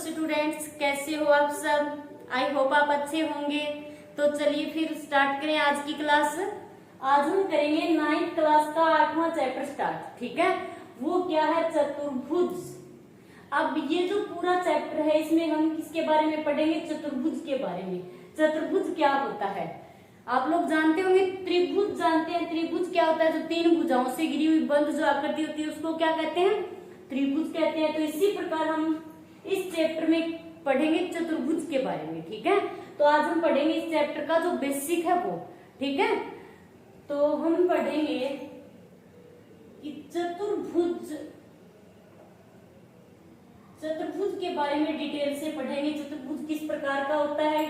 Students, कैसे हो आप सब। आई होप आप अच्छे होंगे। तो चलिए फिर स्टार्ट करें आज की क्लास। आज हम करेंगे 9th क्लास का 8वां चैप्टर स्टार्ट। ठीक है, वो क्या है, चतुर्भुज। अब ये जो पूरा चैप्टर है इसमें हम किसके बारे में पढ़ेंगे, चतुर्भुज के बारे में। चतुर्भुज क्या होता है आप लोग जानते होंगे। त्रिभुज जानते हैं। त्रिभुज क्या होता है, जो तीन भुजाओं से घिरी हुई बंद जो आकृति होती है उसको क्या कहते हैं, त्रिभुज कहते हैं। तो इसी प्रकार हम इस चैप्टर में पढ़ेंगे चतुर्भुज के बारे में। ठीक है, तो आज हम पढ़ेंगे इस चैप्टर का जो बेसिक है वो। ठीक है, तो हम पढ़ेंगे कि चतुर्भुज के बारे में डिटेल से पढ़ेंगे। चतुर्भुज किस प्रकार का होता है,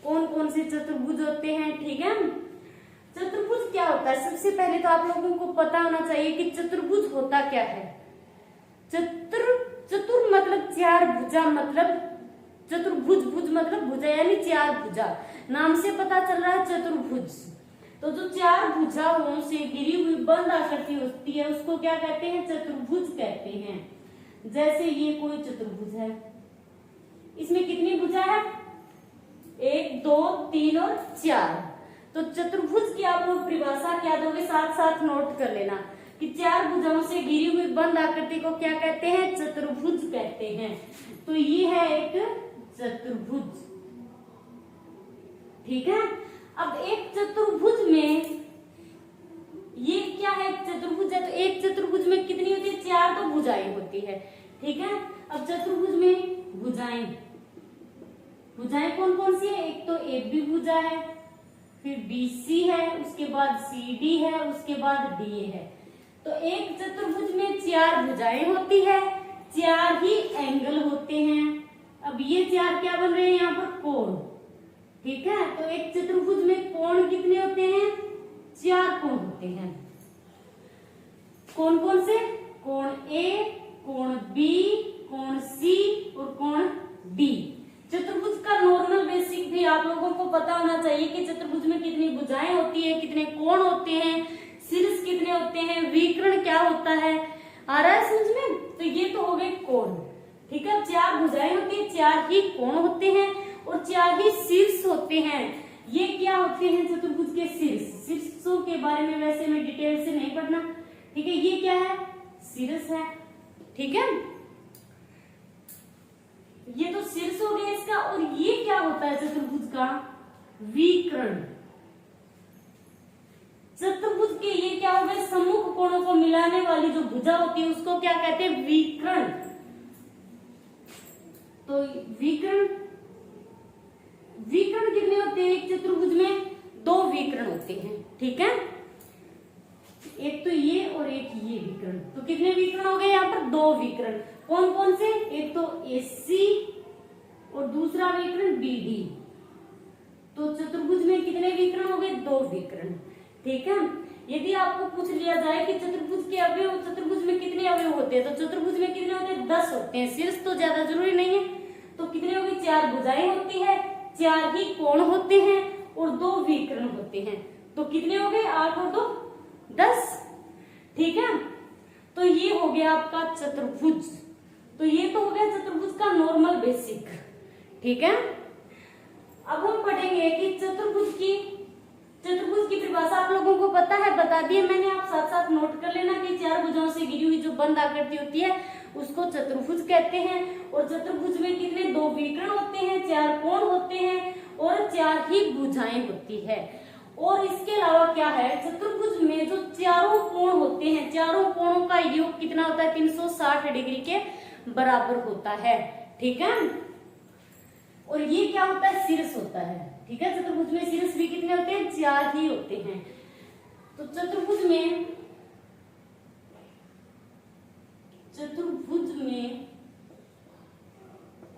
कौन कौन से चतुर्भुज होते हैं। ठीक है, चतुर्भुज क्या होता है, सबसे पहले तो आप लोगों को पता होना चाहिए कि चतुर्भुज होता क्या है। चतुर मतलब चार, भुजा मतलब चतुर्भुज, भुज मतलब भुजा यानी चार भुजा। नाम से पता चल रहा है चतुर्भुज। तो जो चार भुजाओं से घिरी हुई बंद आकृति होती है उसको क्या कहते हैं, चतुर्भुज कहते हैं। जैसे ये कोई चतुर्भुज है, इसमें कितनी भुजा है, 1 2 3 और 4। तो चतुर्भुज की आप लोग परिभाषा क्या दोगे, साथ साथ नोट कर लेना कि चार भुजाओं से घिरी हुई बंद आकृति को क्या कहते हैं, चतुर्भुज कहते हैं। तो ये है एक चतुर्भुज। ठीक है, अब एक चतुर्भुज में ये क्या है, चतुर्भुज है तो एक चतुर्भुज में कितनी होती है, चार तो भुजाएं होती है। ठीक है, अब चतुर्भुज में भुजाएं कौन कौन सी है, एक तो AB भुजा है, फिर BC है, उसके बाद CD है, उसके बाद DA है। तो एक चतुर्भुज में चार भुजाएं होती है, चार ही एंगल होते हैं। अब ये चार क्या बन रहे हैं यहाँ पर, कोण। ठीक है, तो एक चतुर्भुज में कोण कितने होते हैं, चार कोण होते हैं। कौन कौन से, कोण A, कोण B, कोण C और कोण D। चतुर्भुज का नॉर्मल बेसिक भी आप लोगों को पता होना चाहिए कि चतुर्भुज में कितनी भुजाएं होती है, कितने कोण होते हैं, शीर्ष कितने होते हैं, विकर्ण क्या होता है। आ रहा है समझ में। तो ये तो हो गए कोण। ठीक है, चार भुजाएं होती है, चार ही कोण होते हैं और चार ही शीर्ष होते हैं। ये क्या होते हैं, चतुर्भुज के शीर्ष। शीर्षों के बारे में वैसे में डिटेल से नहीं पढ़ना। ठीक है, ये क्या है, शीर्ष है। ठीक है, ये तो शीर्ष हो गया इसका। और ये क्या होता है चतुर्भुज का, विकर्ण। चतुर्भुज के ये क्या हो गए, सम्मुख कोणों को मिलाने वाली जो भुजा होती है उसको क्या कहते हैं, विकर्ण। तो विकर्ण कितने होते हैं, एक चतुर्भुज में 2 विकर्ण होते हैं। ठीक है, एक तो ये और एक ये विकर्ण। तो कितने विकर्ण हो गए यहाँ पर, 2 विकर्ण। कौन कौन से, एक तो AC और दूसरा विकर्ण BD। तो चतुर्भुज में कितने विकर्ण हो गए, 2 विकर्ण। ठीक है, यदि आपको पूछ लिया जाए कि चतुर्भुज के अवयव, चतुर्भुज में कितने अवयव होते हैं, तो चतुर्भुज में कितने होते हैं, 10 होते हैं। शीर्ष तो ज्यादा जरूरी नहीं है। तो कितने हो गए, 4 भुजाएं होती है, 4 ही कोण होते हैं और 2 विकर्ण होते हैं। तो कितने हो गए, 8 और 2 10। ठीक है, तो ये हो गया आपका चतुर्भुज। तो ये तो हो गया चतुर्भुज का नॉर्मल बेसिक। ठीक है, अब हम पढ़ेंगे कि चतुर्भुज की परिभाषा आप लोगों को पता है, बता दिए मैंने। आप साथ साथ नोट कर लेना कि चार भुजाओं से घिरी हुई जो बंद आकृति होती है उसको चतुर्भुज कहते हैं। और चतुर्भुज में कितने, 2 विकर्ण होते हैं, 4 कोण होते हैं और 4 ही भुजाएं होती है। और इसके अलावा क्या है, चतुर्भुज में जो चारों कोण होते हैं, चारों कोणों का योग कितना होता है, 360 डिग्री के बराबर होता है। ठीक है, और ये क्या होता है, शीर्ष होता है। ठीक है, चतुर्भुज में शीर्ष भी कितने होते हैं, 4 ही होते हैं। तो चतुर्भुज में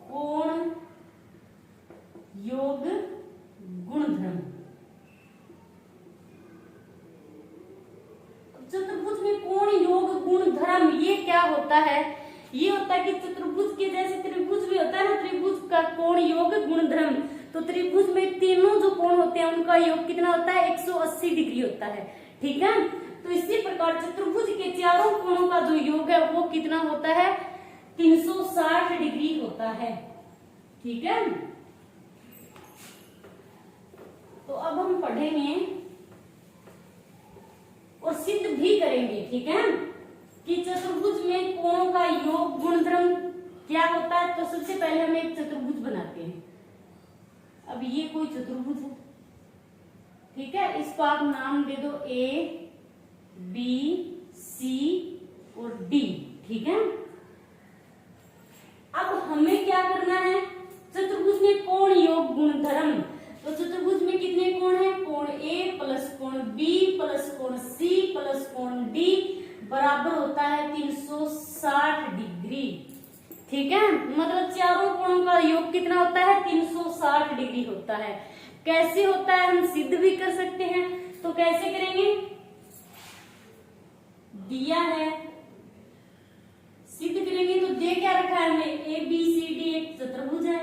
कोण योग गुणधर्म। चतुर्भुज में कोण योग गुणधर्म ये क्या होता है, ये होता है कि चतुर्भुज के जैसे त्रिभुज भी होता है ना, त्रिभुज का कोण योग गुणधर्म। तो त्रिभुज में तीनों जो कोण होते हैं उनका योग कितना होता है, 180 डिग्री होता है। ठीक है, तो इसी प्रकार चतुर्भुज के चारों कोणों का जो योग है वो कितना होता है, 360 डिग्री होता है। ठीक है। तो अब हम पढ़ेंगे और सिद्ध भी करेंगे, ठीक है, कि चतुर्भुज में कोणों का योग गुणधर्म क्या होता है। तो सबसे पहले हम एक चतुर्भुज बनाते हैं। अब ये कोई चतुर्भुज है, ठीक है, इसको आप नाम दे दो ए बी सी और डी, ठीक है। अब हमें क्या करना है, चतुर्भुज में कोण योग गुणधर्म। तो चतुर्भुज में कितने कोण हैं, कोण ए प्लस कोण बी प्लस कोण सी प्लस कोण डी बराबर होता है 360 डिग्री, ठीक है। मतलब चारों कोणों का योग कितना होता है, 360 डिग्री होता है। कैसे होता है, हम सिद्ध भी कर सकते हैं। तो कैसे करेंगे, दिया है, सिद्ध करेंगे तो दे क्या रखा है हमें, ए बी सी डी एक चतुर्भुज है,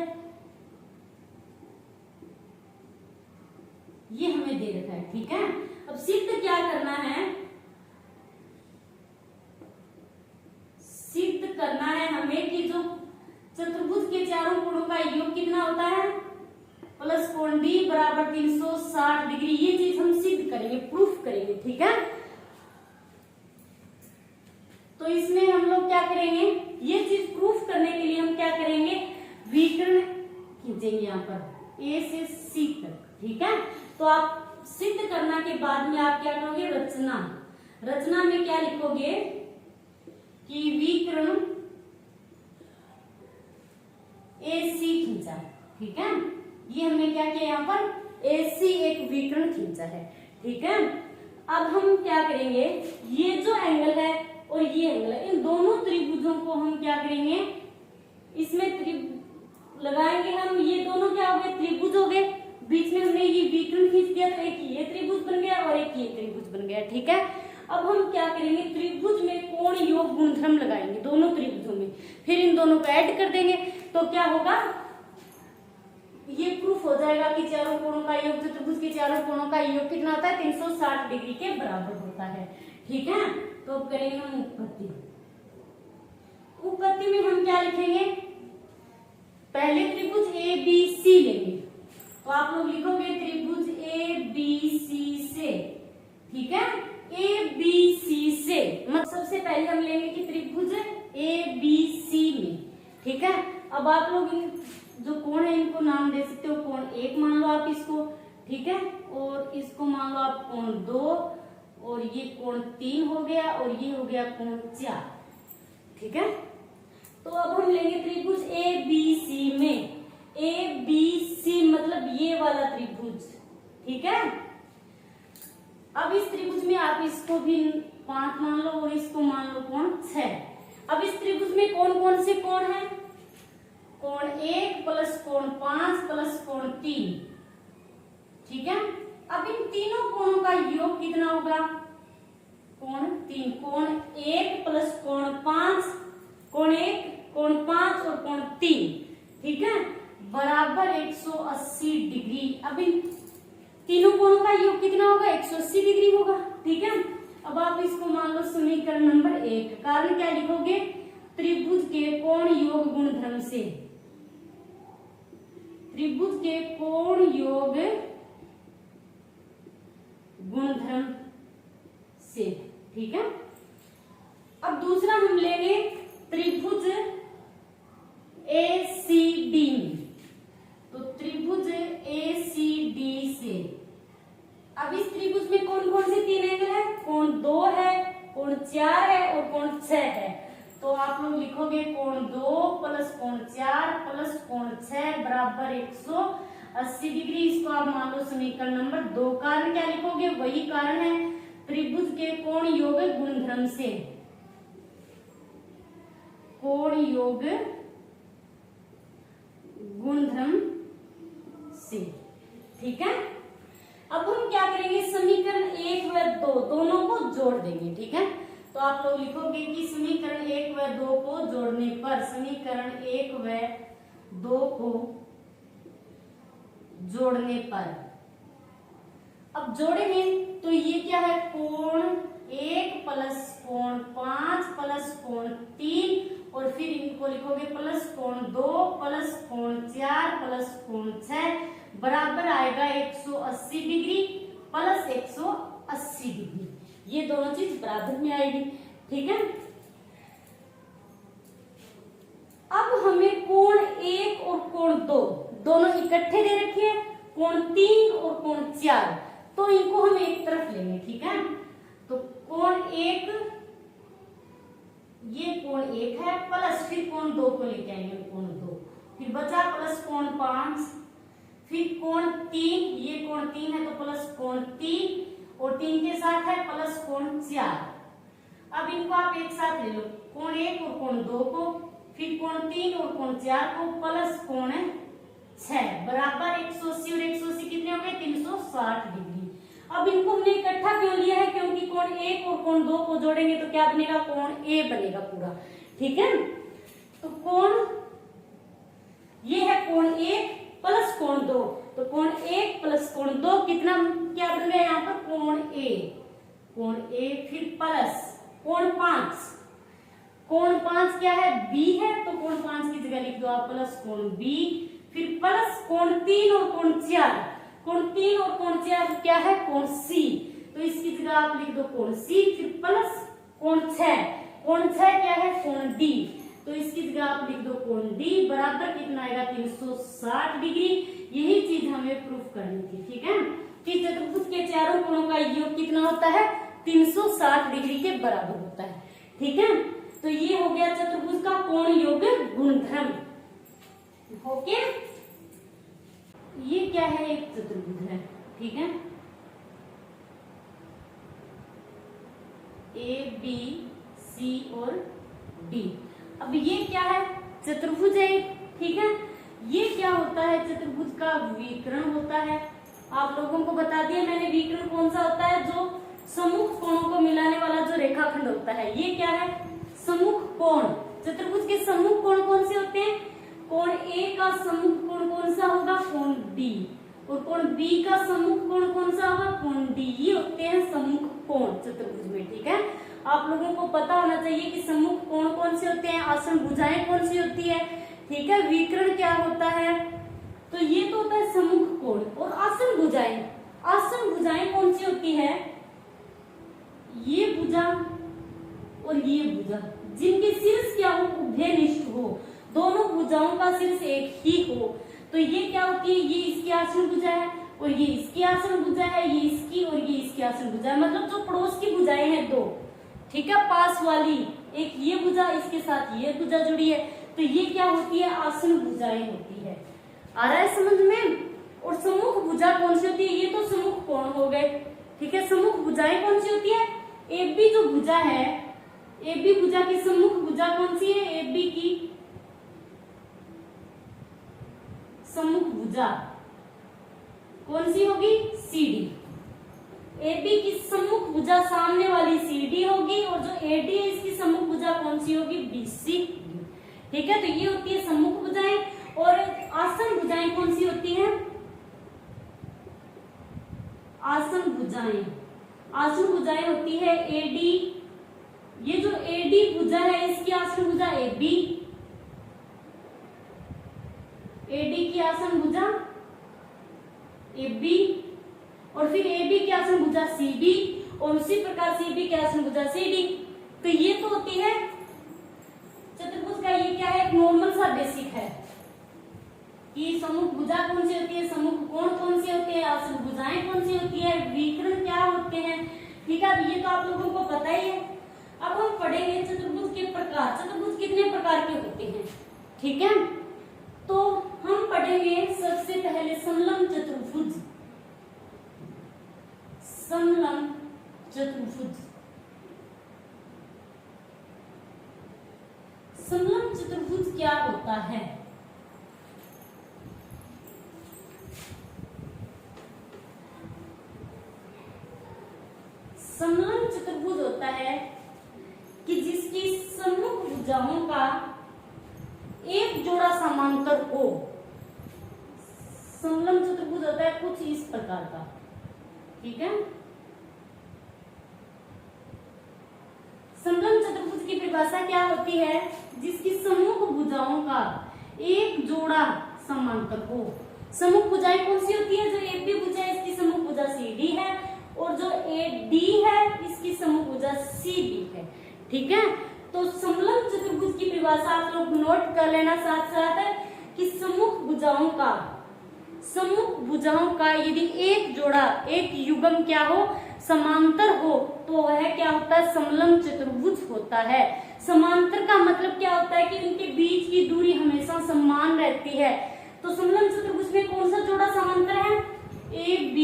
ये हमें दे रखा है, ठीक है। अब सिद्ध क्या करना है, सिद्ध करना है हमें कि जो चतुर्भुज के चारों कोणों का योग कितना होता है, प्लस कोण डी बराबर 360 डिग्री। ये चीज हम सिद्ध करेंगे, प्रूफ करेंगे, ठीक है। तो इसमें हम लोग क्या करेंगे, ये चीज प्रूफ करने के लिए हम क्या करेंगे, विकर्ण खींचेंगे यहाँ पर ए से सी तक, ठीक है। तो आप सिद्ध करना के बाद में आप क्या करोगे, रचना, रचना में क्या लिखोगे कि विकर्ण ए सी खींचा, ठीक है। ये हमने क्या किया, यहाँ पर ए सी एक विकर्ण खींचा है, ठीक है। अब हम क्या करेंगे, ये जो एंगल है और ये एंगल है, इन दोनों त्रिभुजों को हम क्या करेंगे, इसमें लगाएंगे हम। ये दोनों क्या हो गए, त्रिभुज हो गए। बीच में हमने ये विकर्ण खींच दिया तो एक ये त्रिभुज बन गया और एक ये त्रिभुज बन गया, ठीक है। अब हम क्या करेंगे, त्रिभुज में कोण योग गुणधर्म लगाएंगे दोनों त्रिभुजों में, फिर इन दोनों को ऐड कर देंगे। तो क्या होगा, ये प्रूफ हो जाएगा कि चारों कोणों का योग, चतुर्भुज के चारों कोणों का योग कितना होता है, 360 डिग्री के बराबर होता है, ठीक है। तो अब करेंगे हम उत्पत्ति। उत्पत्ति में हम क्या लिखेंगे, पहले त्रिभुज ए बी सी लेंगे। तो आप लोग लिखोगे त्रिभुज ए बी सी से, ठीक है, ए बी सी से। मतलब सबसे पहले हम लेंगे कि त्रिभुज ए बी सी में, ठीक है। अब आप लोग जो कोण है इनको नाम दे सकते हो, कोण एक मान लो आप इसको, ठीक है, और इसको मान लो आप कोण 2, और ये कोण 3 हो गया, और ये हो गया कोण 4, ठीक है। तो अब हम लेंगे त्रिभुज ए बी सी में, ए बी सी मतलब ये वाला त्रिभुज, ठीक है। अब इस त्रिभुज में आप इसको भी 5 मान लो और इसको मान लो कोण 6। अब इस त्रिभुज में कौन कौन से कोण है, कोण 1 प्लस कोण 5 प्लस कोण 3, ठीक है। अब इन तीनों कोणों का योग कितना होगा, कोण 3, कोण 1 प्लस कोण 5, कोण 1 कोण 5 और कोण 3, ठीक है, बराबर 180 डिग्री। अब इन तीनों कोणों का योग कितना होगा, 180 डिग्री होगा, ठीक है। अब आप इसको मान लो समीकरण नंबर 1। कारण क्या लिखोगे, त्रिभुज के कोण योग गुणधर्म से, त्रिभुज के कोण योग गुणधर्म से, ठीक है। अब दूसरा हम लेंगे त्रिभुज ए सी डी में। तो त्रिभुज ए सी डी से, अब इस त्रिभुज में कौन कौन से 3 एंगल है, कोण 2 है, कोण 4 है और कोण 6 है। तो आप लोग लिखोगे कोण 2 प्लस कोण 4 प्लस कोण 6 बराबर 180 डिग्री। इसको आप मान लो समीकरण नंबर 2। कारण क्या लिखोगे, वही कारण है त्रिभुज के कोण योग गुणधर्म से, कोण योग गुणधर्म से, ठीक है। अब हम क्या करेंगे, समीकरण 1 व 2 दोनों को जोड़ देंगे, ठीक है। तो आप लोग लिखोगे कि समीकरण 1 व 2 को जोड़ने पर, समीकरण 1 व 2 को जोड़ने पर, अब जोड़ेंगे तो ये क्या है, कोण 1 प्लस कोण 5 प्लस कोण 3 और फिर इनको लिखोगे प्लस कोण 2 प्लस कोण 4 प्लस कोण 6 बराबर आएगा 180 डिग्री प्लस 180 डिग्री। ये दोनों चीज बराबर में आएगी, ठीक है। अब हमें कोण 1 और कोण 2 दोनों इकट्ठे दे रखे हैं, कोण 3 और कोण 4, तो इनको हम एक तरफ लेंगे, ठीक है। तो कोण 1, ये कोण 1 है प्लस फिर कोण 2 को लेके आएंगे, कोण 2 फिर बचा प्लस कोण 5, फिर कोण 3, ये कोण 3 है तो प्लस कोण 3 और 3 के साथ है प्लस कोण 4। अब इनको आप एक साथ ले लो, कोण 1 और कोण 2 को, फिर कोण 3 और कोण 4 को प्लस कोण 6 बराबर 180 और 180 कितने हो गए 360 डिग्री। अब इनको हमने इकट्ठा क्यों लिया है, क्योंकि कोण 1 और कोण 2 को जोड़ेंगे तो क्या बनेगा, कोण ए बनेगा पूरा, ठीक है। तो कोण ये है कोण 1 प्लस कोण 2, तो कोण 1 प्लस कोण 2 कितना क्या बन गया यहाँ पर कोण ए, फिर प्लस कोण 5, कोण 5 क्या है बी है, तो कोण 5 की जगह लिख दो आप प्लस कोण बी, फिर प्लस कोण 3 और कोण 4, कोण 3 और कोण 4 क्या है कोण सी, तो इसकी जगह आप लिख दो कोण सी, फिर प्लस कोण 6, कोण 6 क्या है कोण डी, तो इसकी जगह आप लिख दो कोण डी बराबर कितना आएगा 360 डिग्री। यही चीज हमें प्रूफ करनी थी, ठीक है, कि चतुर्भुज के चारों कोणों का योग कितना होता है 360 डिग्री के बराबर होता है, ठीक है। तो ये हो गया चतुर्भुज का कोण योग गुणधर्म, ओके। ये क्या है, एक चतुर्भुज है, ठीक है, ए बी सी और डी। अब ये क्या है, चतुर्भुज है, ठीक है। ये क्या होता है, चतुर्भुज का विकर्ण होता है। आप लोगों को बता दिया मैंने, विकर्ण कौन सा होता है, जो सम्मुख कोणों को मिलाने वाला जो रेखाखंड होता है। ये क्या है, सम्मुख कोण। चतुर्भुज के सम्मुख कोण कौन से होते हैं, कोण ए का सम्मुख कोण कौन सा होगा, कोण डी, और कोण बी का सम्मुख कोण कौन सा होगा, कोण डी। ये होते हैं सम्मुख कोण चतुर्भुज में, ठीक है। आप लोगों को पता होना चाहिए कि सम्मुख कोण कौन से होते हैं, आसन भुजाएं कौन सी होती है, ठीक है। विकर्ण क्या होता है, तो ये तो होता है सम्मुख कोण, और आसन भुजाएं, आसन भुजाएं कौन सी होती है, ये भुजा और ये भुजा, जिनके शीर्ष क्या हो, उभयनिष्ठ हो, दोनों भुजाओं का शीर्ष एक ही हो, तो ये क्या होती है, ये इसकी आसन भुजा है और ये इसकी आसन भुजा है, ये इसकी और ये इसकी आसन भुजा है, मतलब जो पड़ोस की भुजाएं हैं दो, ठीक है, पास वाली, एक ये भुजा इसके साथ ये भुजा जुड़ी है, तो ये क्या होती है, आसन भुजाएं होती है। आ रहा है समझ में। और सम्मुख भुजा कौन सी होती है, ये तो सम्मुख कोण हो गए, ठीक है। सम्मुख भुजाएं कौन सी होती है, एबी जो भुजा है, एबी भुजा की सम्मुख भुजा कौन सी है, एबी की सम्मुख भुजा कौन सी होगी, सीडी। एबी की सम्मुख भुजा सामने वाली सीडी होगी, और जो एडी है इसकी सम्मुख भुजा कौन सी होगी, बीसी, ठीक है। तो ये होती है सम्मुख भुजाएं। और आसन भुजाएं कौन सी होती हैं, आसन भुजाएं, आसन भुजाएं होती है एडी, ये जो एडी भुजा है इसकी आसन भुजा एबी, एडी की आसन भुजा एबी, और फिर एबी की आसन भुजा सीडी, और उसी प्रकार सीबी की आसन भुजा सीडी। तो ये तो होती है चतुर्भुज का, ये क्या है, एक नॉर्मल सा बेसिक है कि सम्मुख भुजा कौन सी होती है, सम्मुख कोण कौन सी होती है, आसन भुजाएं कौन सी होती है, विकर्ण क्या होते हैं, ठीक है। ये तो आप लोगों को पता ही है। अब हम पढ़ेंगे चतुर्भुज के प्रकार। चतुर्भुज कितने प्रकार के होते हैं, ठीक है। तो हम पढ़ेंगे सबसे पहले समलंब चतुर्भुज, समलंब चतुर्भुज। समलंब चतुर्भुज क्या होता है, समलंब चतुर्भुज होता है कि जिसकी सम्मुख भुजाओं का एक जोड़ा समांतर हो। समलंब चतुर्भुज होता है कुछ इस प्रकार का, ठीक है। समलंब चतुर्भुज की परिभाषा क्या होती है, जिसकी सम्मुख भुजाओं का एक जोड़ा समांतर हो। सम्मुख भुजाएं कौन सी होती है? जो AB भुजा है इसकी सम्मुख भुजा CD है, और जो AD है इसकी सम्मुख भुजा CB है। ठीक है, तो समलंब चतुर्भुज की परिभाषा आप लोग नोट कर लेना साथ साथ कि सम्मुख भुजाओं का यदि एक जोड़ा, एक युग्म क्या हो? समांतर हो, तो वह क्या होता है? समलंब चतुर्भुज होता है। समांतर का मतलब क्या होता है? कि उनके बीच की दूरी हमेशा समान रहती है। तो समलंब चतुर्भुज में कौन सा जोड़ा समांतर है? AB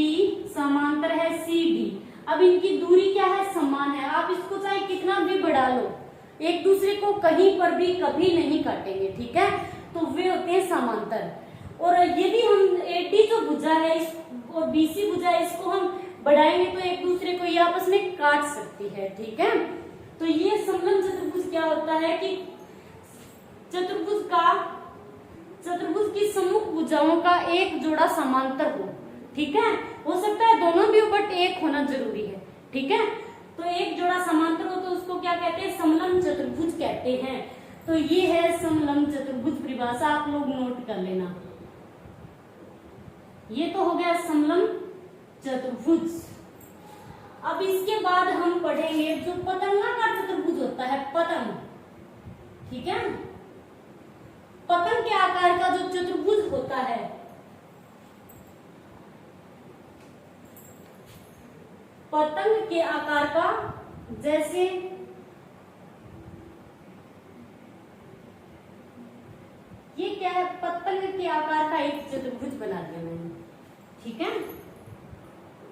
समांतर है CD। अब इनकी दूरी क्या है? समान है। आप इसको चाहे कितना भी बढ़ा लो, एक दूसरे को कहीं पर भी कभी नहीं काटेंगे। ठीक है, तो वे होते हैं समांतर। और यदि हम AD जो भुजा है और BC भुजा है, इसको हम बढ़ाएंगे तो एक दूसरे को ये आपस में काट सकती है। ठीक है, तो ये समलंब चतुर्भुज क्या होता है कि चतुर्भुज की सम्मुख भुजाओं का एक जोड़ा समांतर हो। ठीक है, हो सकता है दोनों भी हो, बट एक होना जरूरी है। ठीक है, तो एक जोड़ा समांतर हो तो उसको क्या कहते हैं? समलंब चतुर्भुज कहते हैं। तो ये है समलंब चतुर्भुज परिभाषा, आप लोग नोट कर लेना। ये तो हो गया समलंब चतुर्भुज। अब इसके बाद हम पढ़ेंगे जो पतंगाकार चतुर्भुज होता है, पतंग। ठीक है, पतंग के आकार का जो चतुर्भुज होता है, पतंग के आकार का, जैसे ये क्या है? पतंग के आकार का एक चतुर्भुज बना दिया मैंने। ठीक है,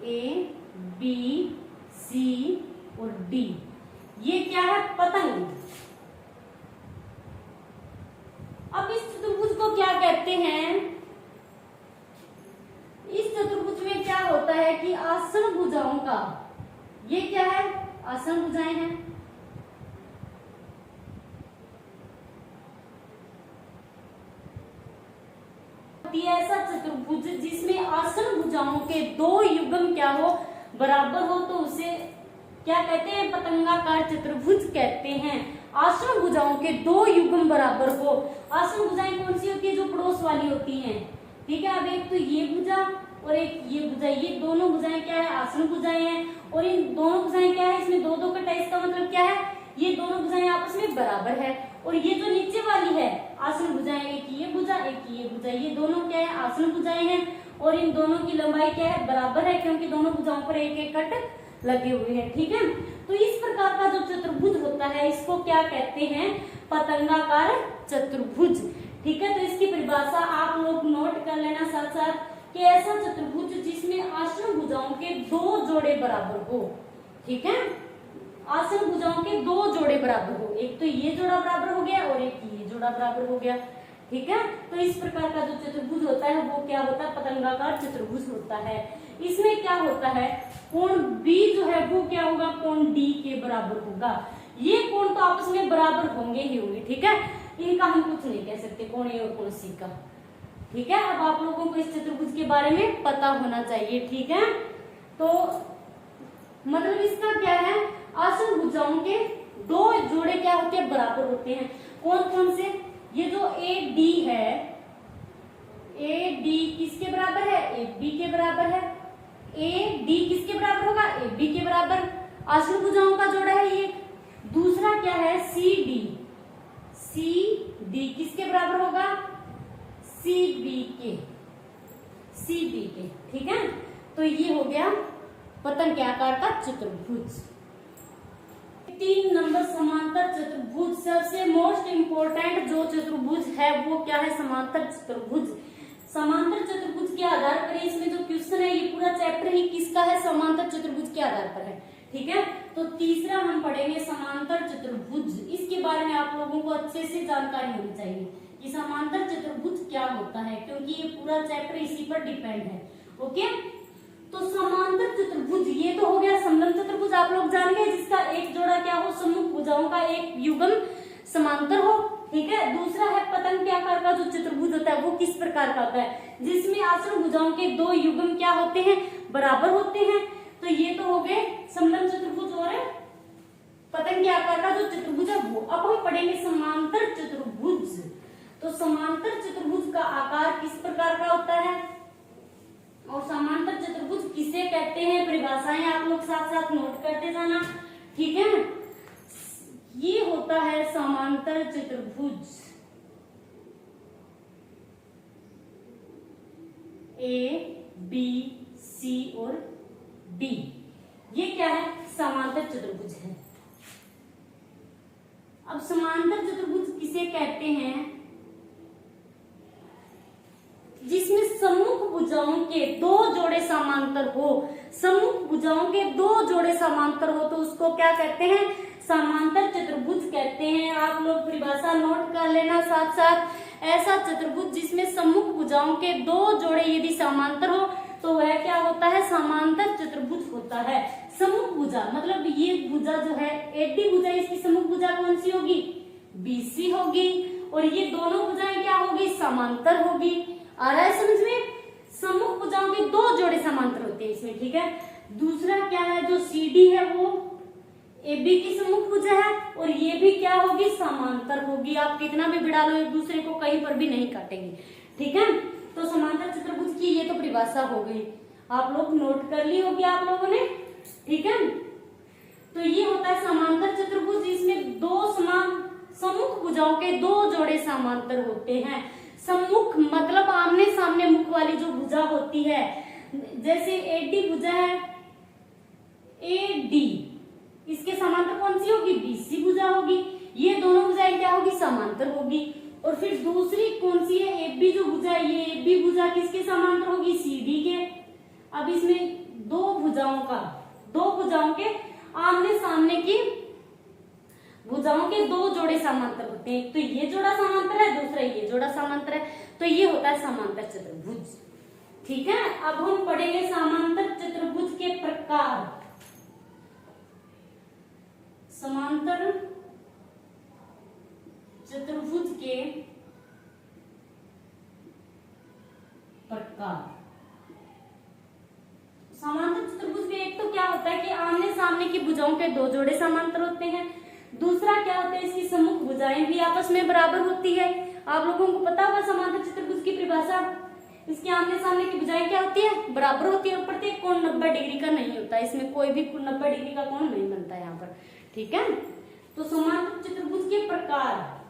A B C और D, ये क्या है? पतंग। अब इस चतुर्भुज को क्या कहते हैं? इस चतुर्भुज में क्या होता है कि आसन भुजाओं का, ये क्या है? आसन भुजाएं हैं। ऐसा चतुर्भुज जिसमें आसन भुजाओं के दो युग्म क्या हो? बराबर हो, तो उसे क्या कहते हैं? पतंगाकार चतुर्भुज कहते हैं। आसन भुजाओं के दो युग्म बराबर हो। आसन भुजाएं कौन सी होती है? जो पड़ोस वाली होती हैं। ठीक है, अब एक तो ये भुजा और एक ये भुजा, ये दोनों भुजाएं क्या है? आसन भुजाएं हैं। और इन दोनों भुजाएं क्या है? इसमें दो दो कटा, इसका मतलब क्या है? ये दोनों भुजाएं आपस में बराबर है। और ये जो नीचे वाली है आसन भुजाएं, एक ये भुजा एक ये भुजा, ये दोनों क्या है? आसन भुजाएं हैं। और इन दोनों की लंबाई क्या है? बराबर है, क्योंकि दोनों भुजाओं पर एक एक कट लगे हुए हैं। ठीक है, तो इस प्रकार का जो चतुर्भुज होता है इसको क्या कहते हैं? पतंगाकार चतुर्भुज। ठीक है, तो इसकी परिभाषा आप लोग नोट कर लेना साथ साथ कि ऐसा चतुर्भुज जिसमें आसन भुजाओं के दो जोड़े बराबर हो। ठीक है, आसन भुजाओं के दो जोड़े बराबर हो, एक तो ये जोड़ा बराबर हो गया और एक ये जोड़ा बराबर हो गया। ठीक है, तो इस प्रकार का जो चतुर्भुज होता है वो क्या होता है? पतंगाकार चतुर्भुज होता है। इसमें क्या होता है? कोण B जो है वो क्या होगा? कोण D के बराबर होगा। ये कोण तो आपस में बराबर होंगे ही होंगे। ठीक है, इनका हम कुछ नहीं कह सकते, कोण A और कोण C का। ठीक है, अब आप लोगों को इस चतुर्भुज के बारे में पता होना चाहिए। ठीक है, तो मतलब इसका क्या है? आसन भुजाओं के दो जोड़े क्या होते हैं? बराबर होते हैं। कौन कौन से? ये जो AD है, AD किसके बराबर है? AB के बराबर है। AD किसके बराबर होगा? AB के बराबर। आसन भुजाओं का जोड़ा है ये। दूसरा क्या है? CD, CD किसके बराबर होगा? CB के, CB के। ठीक है, तो ये हो गया पतंग के आकार का चतुर्भुज। 3 नंबर समांतर चतुर्भुज। सबसे मोस्ट इंपोर्टेंट जो चतुर्भुज है वो क्या है? समांतर चतुर्भुज। समांतर चतुर्भुज के आधार पर इसमें जो क्वेश्चन है ये पूरा चैप्टर ही किसका है? समांतर चतुर्भुज के आधार पर है। ठीक है, तो तीसरा हम पढ़ेंगे समांतर चतुर्भुज। इसके बारे में आप लोगों को अच्छे से जानकारी होनी चाहिए कि समांतर चतुर्भुज क्या होता है, क्योंकि ये पूरा चैप्टर इसी पर डिपेंड है। ओके, तो समांतर चतुर्भुज ये तो हो गया। समलंब चतुर्भुज आप लोग जान गए, जिसका एक जोड़ा क्या हो? सम्मुख भुजाओं का एक युग्म समांतर हो। ठीक है, दूसरा है पतंग के आकार का जो चतुर्भुज होता है वो किस प्रकार का होता है? जिसमें आसन भुजाओं के दो युग्म क्या होते हैं? बराबर होते हैं। तो ये तो हो गए समलंब चतुर्भुज और पतंग के आकार का जो चतुर्भुज है वो। अब हम पढ़ेंगे समांतर चतुर्भुज। तो समांतर चतुर्भुज का आकार किस परिभाषाएं आप लोग साथ साथ नोट करते जाना, ठीक है। ये होता है समांतर चतुर्भुज ए बी सी और डी। ये क्या है? समांतर चतुर्भुज है। अब समांतर चतुर्भुज किसे कहते हैं? जिसमें सम्मुख भुजाओं के दो जोड़े समांतर हो, सम्मुख भुजाओं के दो जोड़े समांतर हो तो उसको क्या कहते हैं? समांतर चतुर्भुज कहते हैं। आप लोग परिभाषा नोट कर लेना साथ साथ। ऐसा चतुर्भुज जिसमें सम्मुख भुजाओं के दो जोड़े यदि समांतर हो तो वह क्या होता है? समांतर चतुर्भुज होता है। सम्मुख भुजा मतलब ये भुजा जो है एडी भुजा, इसकी सम्मुख भुजा कौन सी होगी? बीसी होगी। और ये दोनों भुजाएं क्या होगी? समांतर होगी। आ रहा है समझ में? सम्मुख भुजाओं के दो जोड़े समांतर होते हैं इसमें, ठीक है। दूसरा क्या है? जो सीडी है वो एबी की सम्मुख भुजा है और ये भी क्या होगी? समांतर होगी। आप कितना भी भिड़ा लो एक दूसरे को, कहीं पर भी नहीं काटेंगे, ठीक है। तो समांतर चतुर्भुज की ये तो परिभाषा हो गई, आप लोग नोट कर ली होगी आप लोगों ने, ठीक है। तो ये होता है समांतर चतुर्भुज, इसमें दो समान सम्मुख भुजाओं के दो जोड़े समांतर होते हैं। सम्मुख मतलब आमने सामने मुख वाली जो भुजा होती है, जैसे एडी भुजा है, एडी इसके समांतर कौन सी होगी? बीसी भुजा होगी। ये दोनों भुजाएं क्या होगी? समांतर होगी। और फिर दूसरी कौन सी है? एबी जो भुजा है, ये एबी भुजा किसके समांतर होगी? सीडी के। अब इसमें दो भुजाओं के आमने सामने की भुजाओं के दो जोड़े समांतर होते हैं। तो ये जोड़ा समांतर है, दूसरा ये जोड़ा समांतर है, तो ये होता है समांतर चतुर्भुज, ठीक है। अब हम पढ़ेंगे समांतर चतुर्भुज के प्रकार। समांतर चतुर्भुज के प्रकार। समांतर चतुर्भुज में एक तो क्या होता है कि आमने सामने की भुजाओं के दो जोड़े समांतर होते हैं। दूसरा क्या होता है? इसकी सम्मुख भुजाएं भी आपस में बराबर होती है। आप लोगों को पता होगा समांतर चतुर्भुज की परिभाषा, इसके आमने सामने की भुजाएं क्या होती है? बराबर होती है। और प्रत्येक कोण 90 डिग्री का नहीं होता, इसमें कोई भी 90 डिग्री का कोण नहीं बनता यहाँ पर, ठीक है। तो समांतर चतुर्भुज के प्रकार।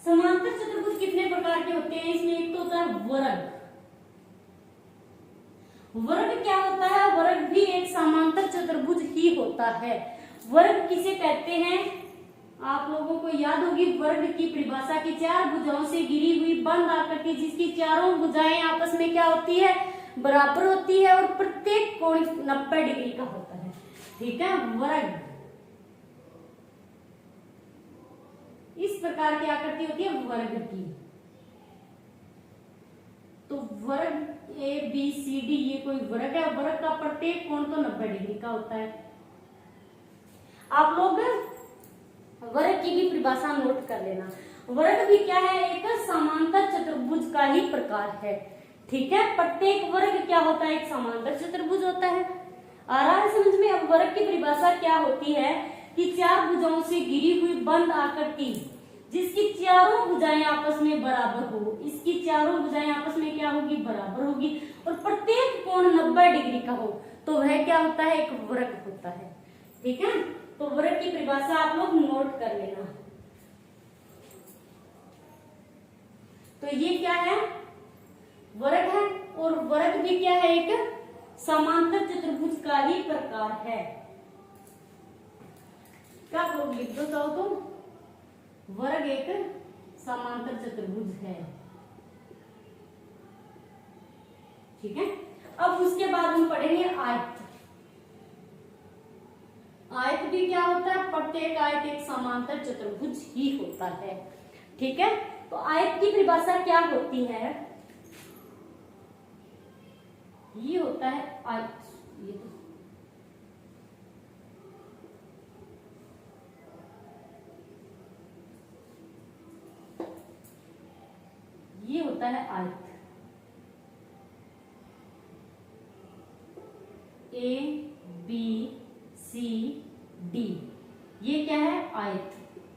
समांतर चतुर्भुज कितने प्रकार के होते हैं? इसमें एक तो होता है वर्ग। वर्ग क्या होता है? वर्ग भी एक समांतर चतुर्भुज ही होता है। वर्ग किसे कहते हैं? आप लोगों को याद होगी वर्ग की परिभाषा की, चार भुजाओं से घिरी हुई बंद आकृति जिसकी चारों भुजाएं आपस में क्या होती है? बराबर होती है और प्रत्येक कोण 90 डिग्री का होता है, ठीक है। वर्ग इस प्रकार की आकृति होती है वर्ग की। तो वर्ग ए बी सी डी ये कोई वर्ग है। वर्ग का प्रत्येक कोण तो 90 डिग्री का होता है। आप लोग वर्ग की भी परिभाषा नोट कर लेना। वर्ग भी क्या है? एक समांतर चतुर्भुज का ही प्रकार है, ठीक है। प्रत्येक वर्ग क्या होता है? एक समांतर चतुर्भुज होता है। आ रहा है समझ में? अब वर्ग की परिभाषा क्या होती है कि चार भुजाओं से घिरी हुई बंद आकृति जिसकी चारों भुजाएं आपस में बराबर हो। इसकी चारों भुजाएं आपस में क्या होगी? बराबर होगी। और प्रत्येक कोण 90 डिग्री का हो तो वह क्या होता है? एक वर्ग होता है, ठीक है। तो वर्ग की परिभाषा आप लोग नोट कर लेना। तो ये क्या है? वर्ग है। और वर्ग भी क्या है? एक समांतर चतुर्भुज का ही प्रकार है। क्या लोग लिख दो चाहो तो, वर्ग एक समांतर चतुर्भुज है, ठीक है। अब उसके बाद हम पढ़ेंगे आयत। आयत भी क्या होता है? प्रत्येक आयत एक समांतर चतुर्भुज ही होता है, ठीक है। तो आयत की परिभाषा क्या होती है? ये होता है आयत। ये होता है आयत। ए बी सी डी ये क्या है? आयत।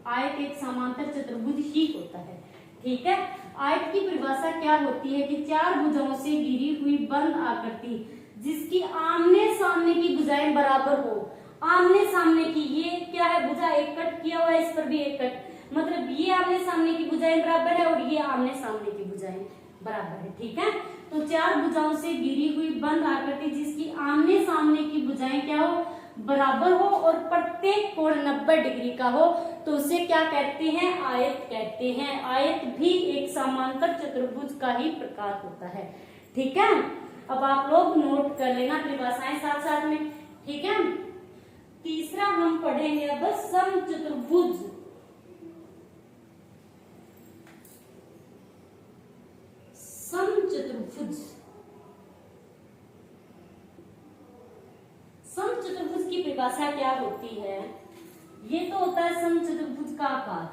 आयत एक समांतर चतुर्भुज ही होता है, ठीक है। आयत की परिभाषा क्या होती है कि चार भुजाओं से घिरी हुई बंद आकृति जिसकी आमने सामने की भुजाएं बराबर हो। आमने सामने की, ये क्या है, भुजा एक कट किया हुआ है, इस पर भी एक कट, मतलब ये आमने सामने की भुजाएं बराबर है और ये आमने सामने की भुजाएं बराबर है। ठीक है, तो चार भुजाओं से घिरी हुई बंद आकृति जिसकी आमने सामने की भुजाएं क्या हो, बराबर हो और प्रत्येक कोण 90 डिग्री का हो, तो उसे क्या कहते हैं, आयत कहते हैं। आयत भी एक समांतर चतुर्भुज का ही प्रकार होता है। ठीक है, अब आप लोग नोट कर लेना परिभाषाएं साथ साथ में। ठीक है, तीसरा हम पढ़ेंगे अब समचतुर्भुज। समचतुर्भुज, समचतुर्भुज की परिभाषा क्या होती है, ये तो होता है समचतुर्भुज का आकार।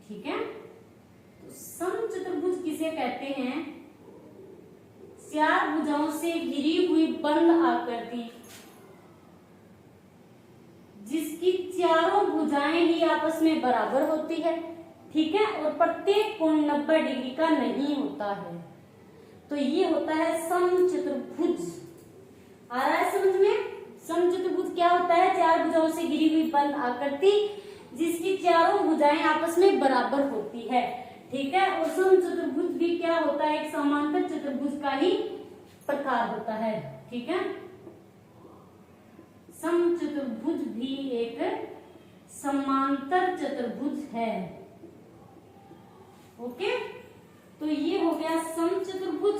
ठीक है, तो समचतुर्भुज किसे कहते हैं, चार भुजाओं से घिरी हुई बंद आकृति जिसकी चारों भुजाएं ही आपस में बराबर होती है। ठीक है, और प्रत्येक कोण 90 डिग्री का नहीं होता है, तो ये होता है समचतुर्भुज। आ रहा है समझ में? समचतुर्भुज क्या होता है, चार भुजाओं से घिरी हुई बंद आकृति जिसकी चारों भुजाएं आपस में बराबर होती है। ठीक है, और समचतुर्भुज भी क्या होता है, एक समांतर चतुर्भुज का ही प्रकार होता है। ठीक है, समचतुर्भुज भी एक समांतर चतुर्भुज है। ओके, तो ये हो गया समचतुर्भुज।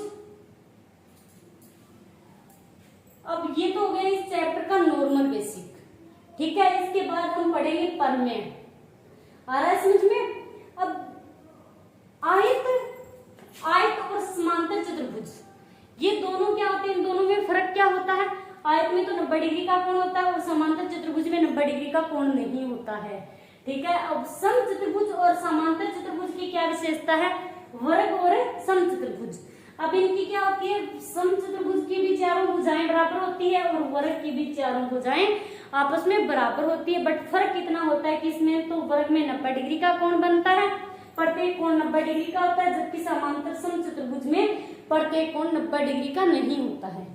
अब ये तो हो गया इस चैप्टर का नॉर्मल बेसिक। ठीक है, इसके बाद हम पढ़ेंगे परमेय। आ रहा है समझ में? अब आयत और समांतर चतुर्भुज, ये दोनों क्या होते हैं, इन दोनों में फर्क क्या होता है। आयत में तो 90 डिग्री का कोण होता है और समांतर चतुर्भुज में 90 डिग्री का कोण नहीं होता है। ठीक है, अब समचतुर्भुज और समांतर चतुर्भुज की क्या विशेषता है, वर्ग और समचतुर्भुज। अब इनकी क्या होती है, समचतुर्भुज की भी चारों भुजाएं बराबर होती है और वर्ग की भी चारों भुजाएं आपस में बराबर होती है, बट फर्क इतना होता है कि इसमें तो वर्ग में 90 डिग्री का कोण बनता है, प्रत्येक कोण 90 डिग्री का होता है, जबकि समांतर समचतुर्भुज में प्रत्येक कोण 90 डिग्री का नहीं होता है।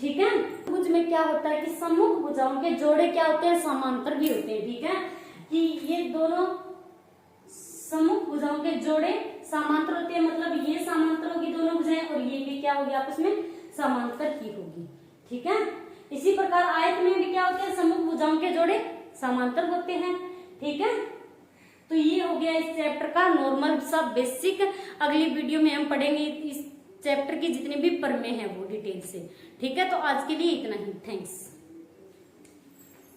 ठीक है, भुज में क्या होता है कि सम्मुख भुजाओं के जोड़े क्या होते हैं, समांतर भी होते हैं। ठीक है, कि ये दोनों सम्मुख भुजाओं के जोड़े समांतर होते हैं, मतलब ये समांतर होगी दोनों भुजाएं और ये भी क्या होगी, आपस में समांतर ही होगी। ठीक है, इसी प्रकार आयत में भी क्या होते हैं, सम्मुख भुजाओं के जोड़े समांतर होते हैं। ठीक है, तो ये हो गया इस चैप्टर का नॉर्मल सब बेसिक। अगली वीडियो में हम पढ़ेंगे इस चैप्टर की जितने भी प्रमेय हैं वो डिटेल से। ठीक है, तो आज के लिए इतना ही। थैंक्स।